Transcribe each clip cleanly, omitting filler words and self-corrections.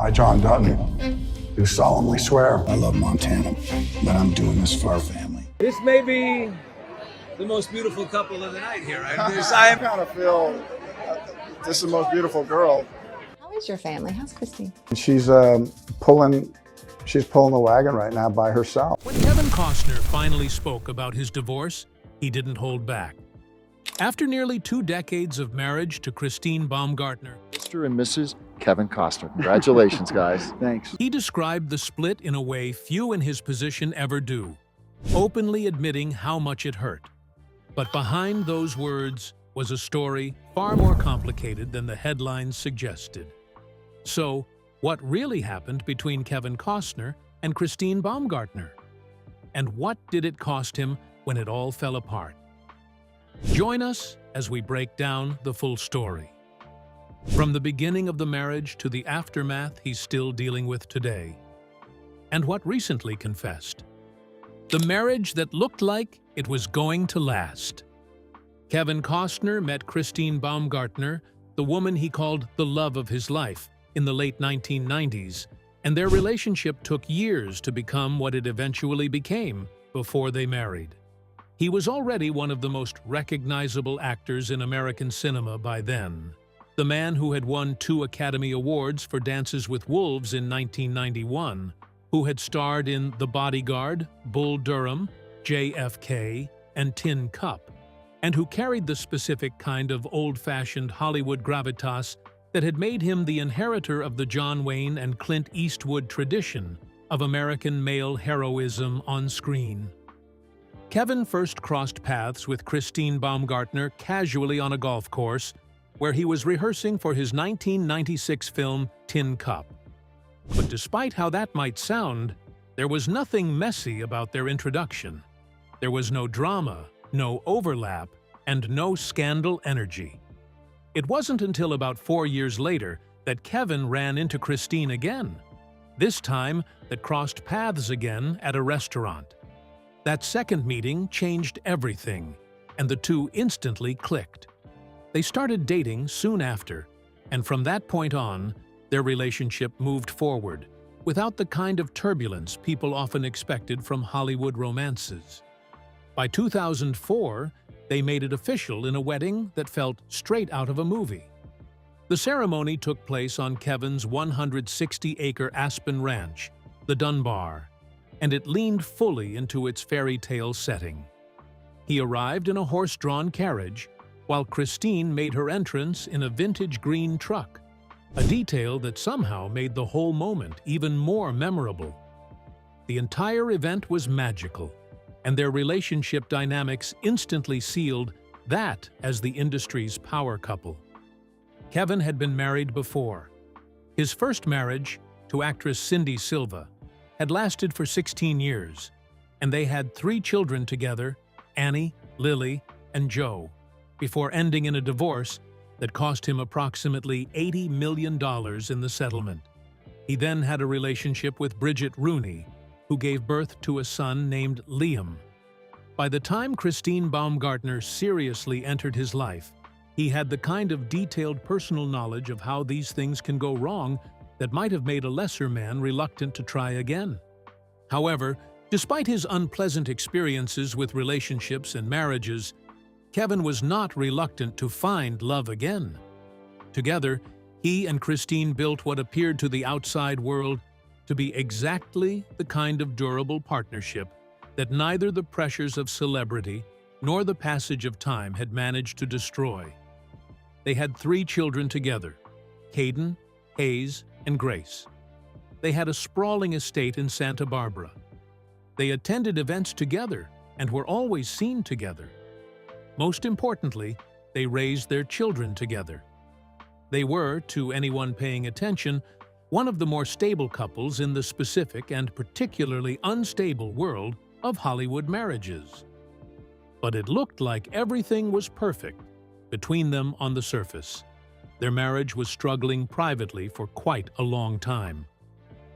I, John Dutton, do solemnly swear. I love Montana, but I'm doing this for our family. This may be the most beautiful couple of the night here. I kind of feel this is the most beautiful girl. How is your family? How's Christine? She's pulling the wagon right now by herself. When Kevin Costner finally spoke about his divorce, he didn't hold back. After nearly 2 decades of marriage to Christine Baumgartner, Mr. and Mrs. Kevin Costner. Congratulations, guys. Thanks. he described the split in a way few in his position ever do, openly admitting how much it hurt. But behind those words was a story far more complicated than the headlines suggested. So, what really happened between Kevin Costner and Christine Baumgartner? And what did it cost him when it all fell apart? Join us as we break down the full story. From the beginning of the marriage to the aftermath he's still dealing with today. And what recently confessed. The marriage that looked like it was going to last. Kevin Costner met Christine Baumgartner, the woman he called the love of his life, in the late 1990s, and their relationship took years to become what it eventually became before they married. He was already one of the most recognizable actors in American cinema by then. The man who had won 2 Academy Awards for Dances with Wolves in 1991, who had starred in The Bodyguard, Bull Durham, JFK, and Tin Cup, and who carried the specific kind of old-fashioned Hollywood gravitas that had made him the inheritor of the John Wayne and Clint Eastwood tradition of American male heroism on screen. Kevin first crossed paths with Christine Baumgartner casually on a golf course where he was rehearsing for his 1996 film Tin Cup. But despite how that might sound, there was nothing messy about their introduction. There was no drama, no overlap, and no scandal energy. It wasn't until about 4 years later that Kevin ran into Christine again. This time, that crossed paths again at a restaurant. That second meeting changed everything, and the two instantly clicked. They started dating soon after, and from that point on, their relationship moved forward, without the kind of turbulence people often expected from Hollywood romances. By 2004, they made it official in a wedding that felt straight out of a movie. The ceremony took place on Kevin's 160-acre Aspen Ranch, the Dunbar, and it leaned fully into its fairy tale setting. He arrived in a horse-drawn carriage, while Christine made her entrance in a vintage green truck, a detail that somehow made the whole moment even more memorable. The entire event was magical, and their relationship dynamics instantly sealed that as the industry's power couple. Kevin had been married before. His first marriage, to actress Cindy Silva, had lasted for 16 years, and they had 3 children together, Annie, Lily, and Joe, before ending in a divorce that cost him approximately $80 million in the settlement. He then had a relationship with Bridget Rooney, who gave birth to a son named Liam. By the time Christine Baumgartner seriously entered his life, he had the kind of detailed personal knowledge of how these things can go wrong that might have made a lesser man reluctant to try again. However, despite his unpleasant experiences with relationships and marriages, Kevin was not reluctant to find love again. Together, he and Christine built what appeared to the outside world to be exactly the kind of durable partnership that neither the pressures of celebrity nor the passage of time had managed to destroy. They had 3 children together, Caden, Hayes, and Grace. They had a sprawling estate in Santa Barbara. They attended events together and were always seen together. Most importantly, they raised their children together. They were, to anyone paying attention, one of the more stable couples in the specific and particularly unstable world of Hollywood marriages. But it looked like everything was perfect between them on the surface. Their marriage was struggling privately for quite a long time.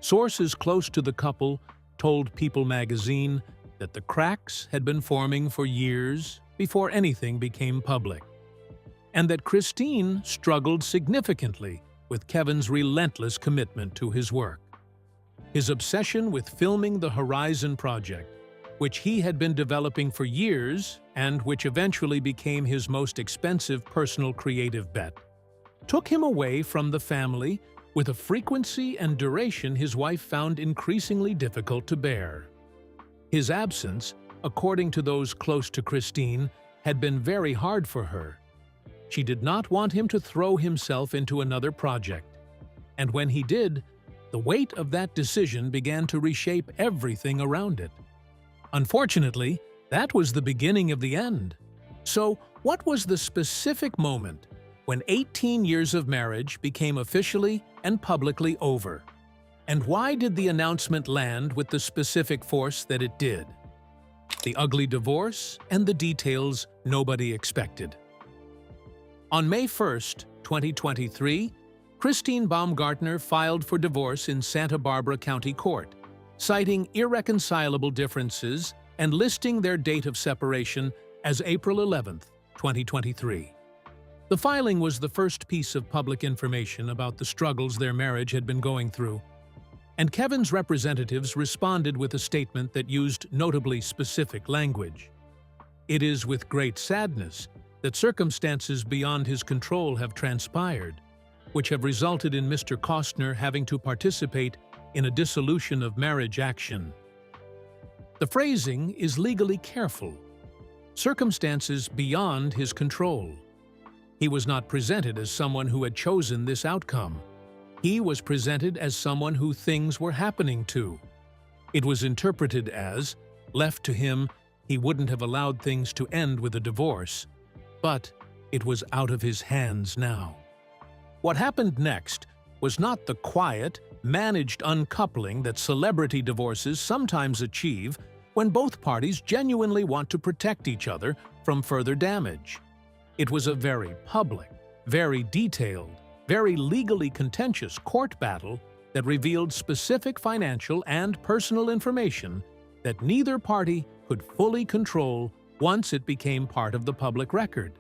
Sources close to the couple told People magazine that the cracks had been forming for years before anything became public, and that Christine struggled significantly with Kevin's relentless commitment to his work. His obsession with filming the Horizon project, which he had been developing for years and which eventually became his most expensive personal creative bet, took him away from the family with a frequency and duration his wife found increasingly difficult to bear. His absence, according to those close to Christine, had been very hard for her. She did not want him to throw himself into another project, and when he did, the weight of that decision began to reshape everything around it. Unfortunately, that was the beginning of the end. So, what was the specific moment when 18 years of marriage became officially and publicly over? And why did the announcement land with the specific force that it did? The ugly divorce and the details nobody expected. On May 1st, 2023, Christine Baumgartner filed for divorce in Santa Barbara County Court, citing irreconcilable differences and listing their date of separation as April 11th, 2023. The filing was the first piece of public information about the struggles their marriage had been going through, and Kevin's representatives responded with a statement that used notably specific language. It is with great sadness that circumstances beyond his control have transpired, which have resulted in Mr. Costner having to participate in a dissolution of marriage action. The phrasing is legally careful. Circumstances beyond his control. He was not presented as someone who had chosen this outcome. He was presented as someone who things were happening to. It was interpreted as, left to him, he wouldn't have allowed things to end with a divorce, but it was out of his hands now. What happened next was not the quiet, managed uncoupling that celebrity divorces sometimes achieve when both parties genuinely want to protect each other from further damage. It was a very public, very detailed, very legally contentious court battle that revealed specific financial and personal information that neither party could fully control once it became part of the public record.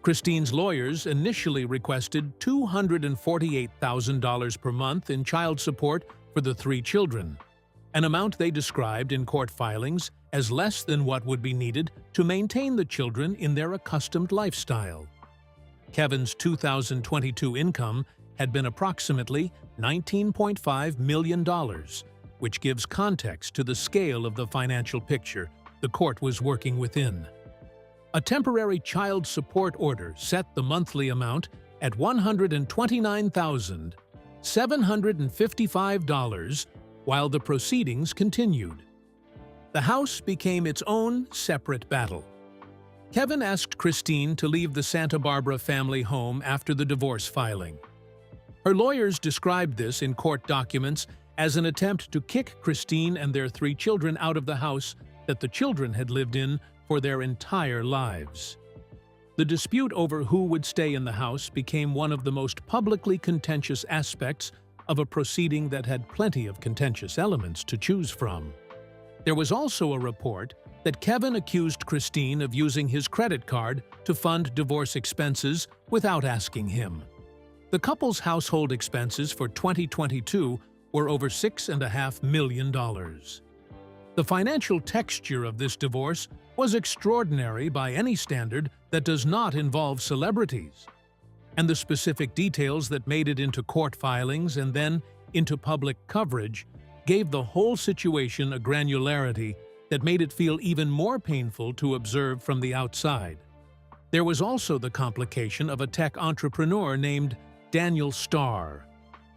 Christine's lawyers initially requested $248,000 per month in child support for the 3 children, an amount they described in court filings as less than what would be needed to maintain the children in their accustomed lifestyle. Kevin's 2022 income had been approximately $19.5 million, which gives context to the scale of the financial picture the court was working within. A temporary child support order set the monthly amount at $129,755 while the proceedings continued. The house became its own separate battle. Kevin asked Christine to leave the Santa Barbara family home after the divorce filing. Her lawyers described this in court documents as an attempt to kick Christine and their 3 children out of the house that the children had lived in for their entire lives. The dispute over who would stay in the house became one of the most publicly contentious aspects of a proceeding that had plenty of contentious elements to choose from. There was also a report that Kevin accused Christine of using his credit card to fund divorce expenses without asking him. The couple's household expenses for 2022 were over $6.5 million. The financial texture of this divorce was extraordinary by any standard that does not involve celebrities, and the specific details that made it into court filings and then into public coverage gave the whole situation a granularity that made it feel even more painful to observe from the outside. There was also the complication of a tech entrepreneur named Daniel Starr,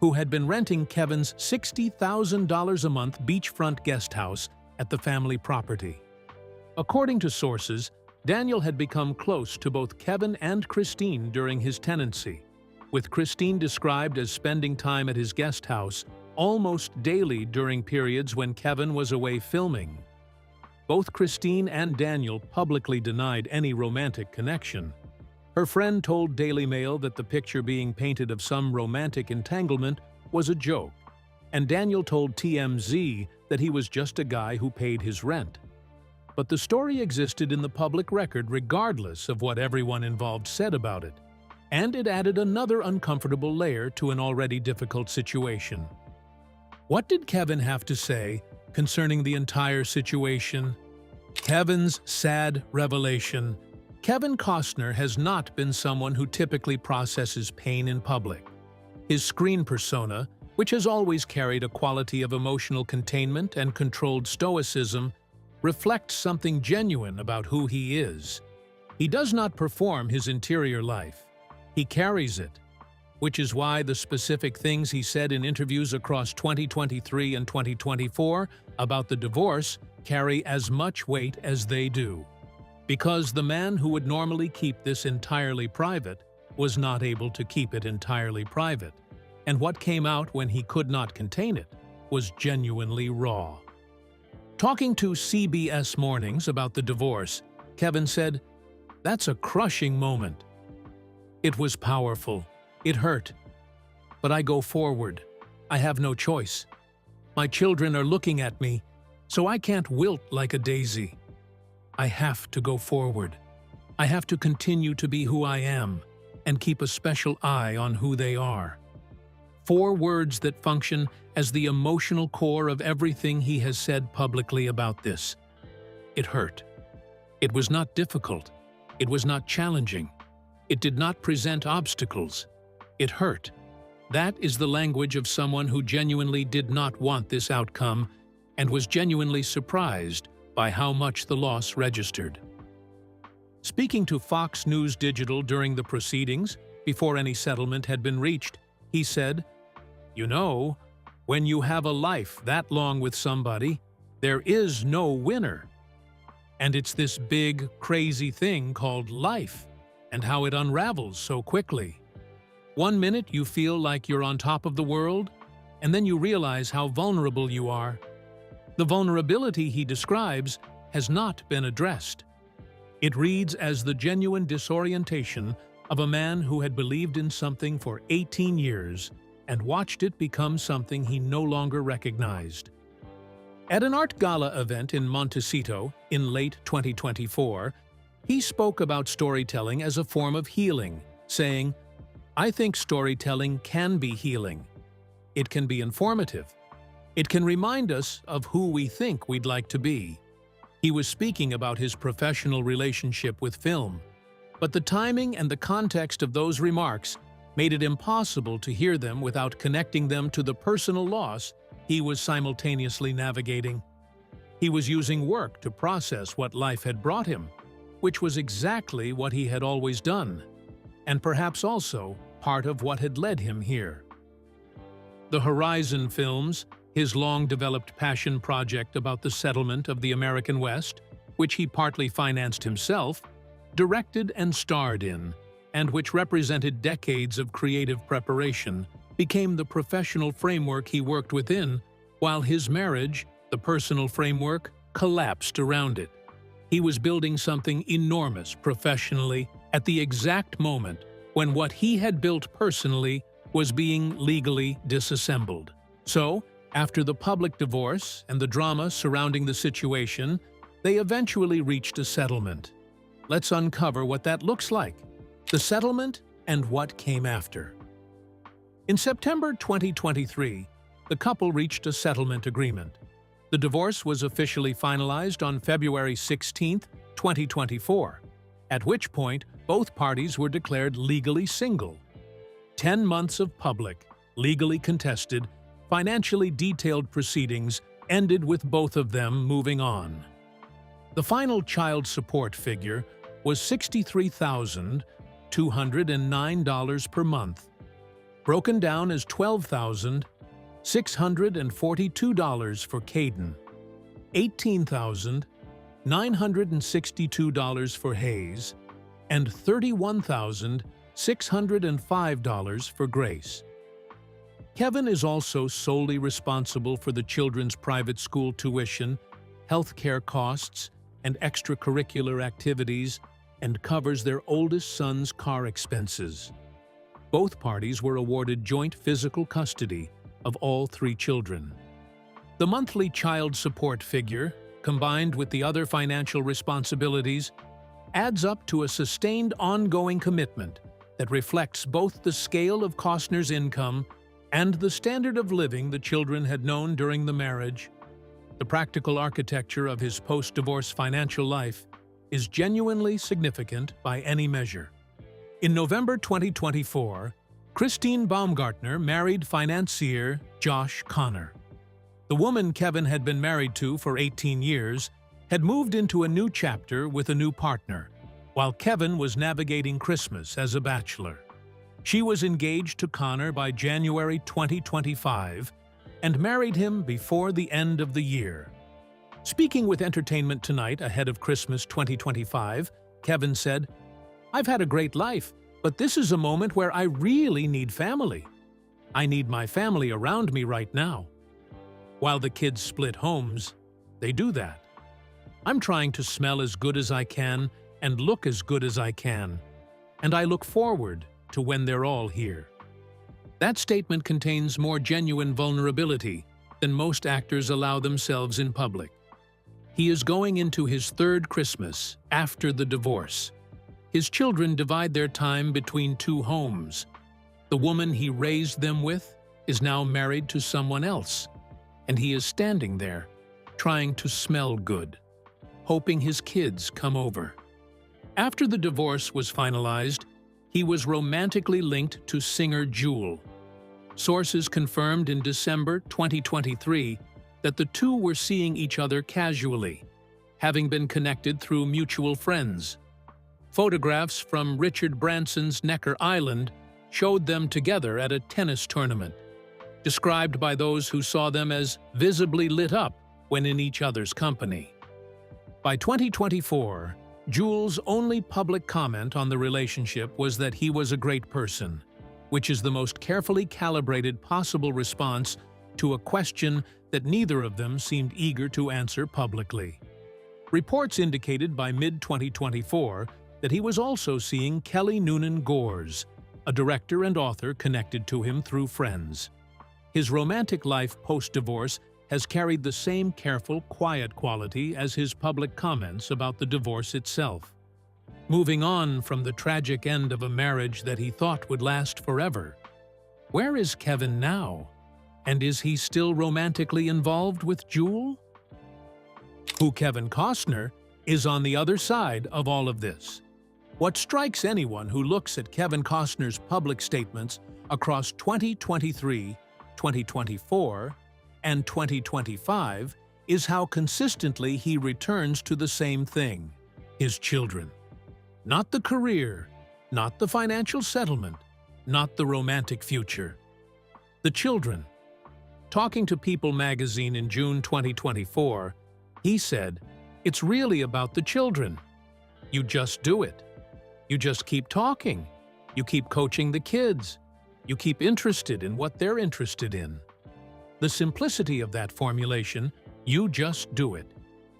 who had been renting Kevin's $60,000 a month beachfront guest house at the family property. According to sources, Daniel had become close to both Kevin and Christine during his tenancy, with Christine described as spending time at his guest house almost daily during periods when Kevin was away filming. Both Christine and Daniel publicly denied any romantic connection. Her friend told Daily Mail that the picture being painted of some romantic entanglement was a joke, and Daniel told TMZ that he was just a guy who paid his rent. But the story existed in the public record regardless of what everyone involved said about it. And it added another uncomfortable layer to an already difficult situation. What did Kevin have to say concerning the entire situation? Kevin's sad revelation. Kevin Costner has not been someone who typically processes pain in public. His screen persona, which has always carried a quality of emotional containment and controlled stoicism, reflects something genuine about who he is. He does not perform his interior life. He carries it, which is why the specific things he said in interviews across 2023 and 2024 about the divorce carry as much weight as they do. Because the man who would normally keep this entirely private was not able to keep it entirely private, and what came out when he could not contain it was genuinely raw. Talking to CBS Mornings about the divorce, Kevin said, "That's a crushing moment. It was powerful. It hurt. But I go forward. I have no choice. My children are looking at me, so I can't wilt like a daisy. I have to go forward. I have to continue to be who I am and keep a special eye on who they are." 4 words that function as the emotional core of everything he has said publicly about this. It hurt. It was not difficult. It was not challenging. It did not present obstacles. It hurt. That is the language of someone who genuinely did not want this outcome and was genuinely surprised by how much the loss registered. Speaking to Fox News Digital during the proceedings, before any settlement had been reached, he said, "You know, when you have a life that long with somebody, there is no winner. And it's this big, crazy thing called life, and how it unravels so quickly. One minute you feel like you're on top of the world, and then you realize how vulnerable you are. The vulnerability he describes has not been addressed. It reads as the genuine disorientation of a man who had believed in something for 18 years and watched it become something he no longer recognized." At an art gala event in Montecito in late 2024, he spoke about storytelling as a form of healing, saying, "I think storytelling can be healing. It can be informative. It can remind us of who we think we'd like to be." He was speaking about his professional relationship with film, but the timing and the context of those remarks made it impossible to hear them without connecting them to the personal loss he was simultaneously navigating. He was using work to process what life had brought him, which was exactly what he had always done, and perhaps also part of what had led him here. The Horizon films, his long-developed passion project about the settlement of the American West, which he partly financed himself, directed and starred in, and which represented decades of creative preparation, became the professional framework he worked within, while his marriage, the personal framework, collapsed around it. He was building something enormous professionally at the exact moment when what he had built personally was being legally disassembled. So, after the public divorce and the drama surrounding the situation, they eventually reached a settlement. Let's uncover what that looks like, the settlement and what came after. In September 2023, the couple reached a settlement agreement. The divorce was officially finalized on February 16, 2024, at which point both parties were declared legally single. 10 months of public, legally contested, financially detailed proceedings ended with both of them moving on. The final child support figure was $63,209 per month, broken down as $12,642 for Caden, $18,962 for Hayes, and $31,605 for Grace. Kevin is also solely responsible for the children's private school tuition, healthcare costs, and extracurricular activities, and covers their oldest son's car expenses. Both parties were awarded joint physical custody of all 3 children. The monthly child support figure, combined with the other financial responsibilities, adds up to a sustained ongoing commitment that reflects both the scale of Costner's income and the standard of living the children had known during the marriage. The practical architecture of his post-divorce financial life is genuinely significant by any measure. In November 2024, Christine Baumgartner married financier Josh Connor. The woman Kevin had been married to for 18 years had moved into a new chapter with a new partner, while Kevin was navigating Christmas as a bachelor. She was engaged to Connor by January 2025 and married him before the end of the year. Speaking with Entertainment Tonight ahead of Christmas 2025, Kevin said, "I've had a great life, but this is a moment where I really need family. I need my family around me right now." While the kids split homes, they do that. "I'm trying to smell as good as I can and look as good as I can, and I look forward to when they're all here." That statement contains more genuine vulnerability than most actors allow themselves in public. He is going into his third Christmas after the divorce. His children divide their time between two homes. The woman he raised them with is now married to someone else, and he is standing there, trying to smell good, hoping his kids come over. After the divorce was finalized, he was romantically linked to singer Jewel. Sources confirmed in December 2023 that the two were seeing each other casually, having been connected through mutual friends. Photographs from Richard Branson's Necker Island showed them together at a tennis tournament, described by those who saw them as visibly lit up when in each other's company. By 2024, Jewel's only public comment on the relationship was that he was a great person, which is the most carefully calibrated possible response to a question that neither of them seemed eager to answer publicly. Reports indicated by mid-2024 that he was also seeing Kelly Noonan Gores, a director and author connected to him through friends. His romantic life post-divorce has carried the same careful, quiet quality as his public comments about the divorce itself. Moving on from the tragic end of a marriage that he thought would last forever, where is Kevin now? And is he still romantically involved with Jewel? Who Kevin Costner is on the other side of all of this. What strikes anyone who looks at Kevin Costner's public statements across 2023, 2024, and 2025 is how consistently he returns to the same thing: his children. Not the career, not the financial settlement, not the romantic future. The children. Talking to People magazine in June 2024, he said, "It's really about the children. You just do it. You just keep talking. You keep coaching the kids. You keep interested in what they're interested in." The simplicity of that formulation, "you just do it,"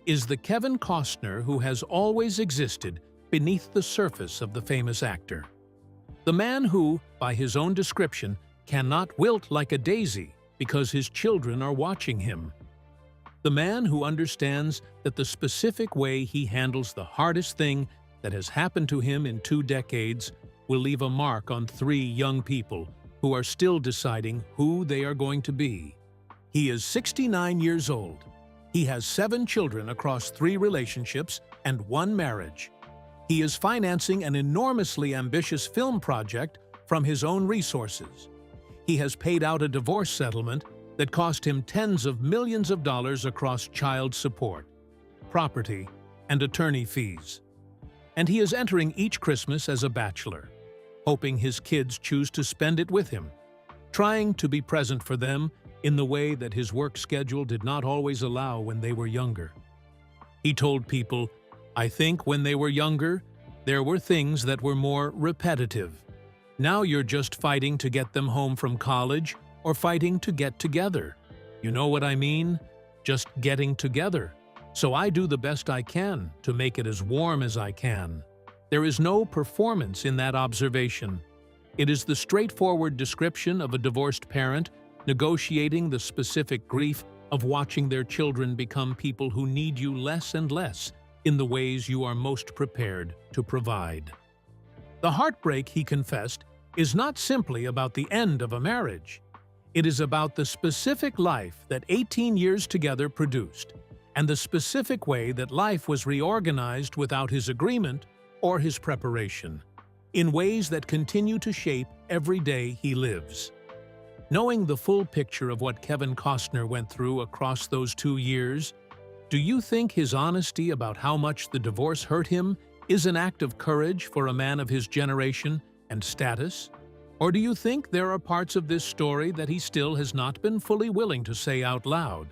is the Kevin Costner who has always existed beneath the surface of the famous actor. The man who, by his own description, cannot wilt like a daisy because his children are watching him. The man who understands that the specific way he handles the hardest thing that has happened to him in 2 decades will leave a mark on 3 young people who are still deciding who they are going to be. He is 69 years old. He has 7 children across 3 relationships and 1 marriage. He is financing an enormously ambitious film project from his own resources. He has paid out a divorce settlement that cost him tens of millions of dollars across child support, property, and attorney fees. And he is entering each Christmas as a bachelor, hoping his kids choose to spend it with him, trying to be present for them in the way that his work schedule did not always allow when they were younger. He told People, "I think when they were younger, there were things that were more repetitive. Now you're just fighting to get them home from college or fighting to get together. You know what I mean? Just getting together. So I do the best I can to make it as warm as I can." There is no performance in that observation. It is the straightforward description of a divorced parent negotiating the specific grief of watching their children become people who need you less and less in the ways you are most prepared to provide. The heartbreak, he confessed, is not simply about the end of a marriage. It is about the specific life that 18 years together produced, and the specific way that life was reorganized without his agreement or his preparation, in ways that continue to shape every day he lives. Knowing the full picture of what Kevin Costner went through across those 2 years, do you think his honesty about how much the divorce hurt him is an act of courage for a man of his generation and status? Or do you think there are parts of this story that he still has not been fully willing to say out loud?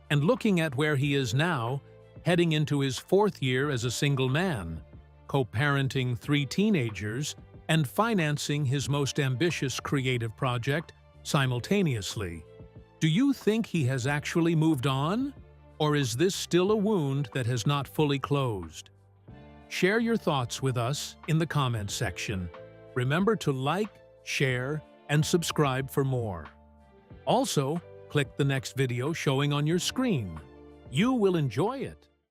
And looking at where he is now, heading into his 4th year as a single man, co-parenting 3 teenagers, and financing his most ambitious creative project simultaneously, do you think he has actually moved on? Or is this still a wound that has not fully closed? Share your thoughts with us in the comments section. Remember to like, share, and subscribe for more. Also, click the next video showing on your screen. You will enjoy it.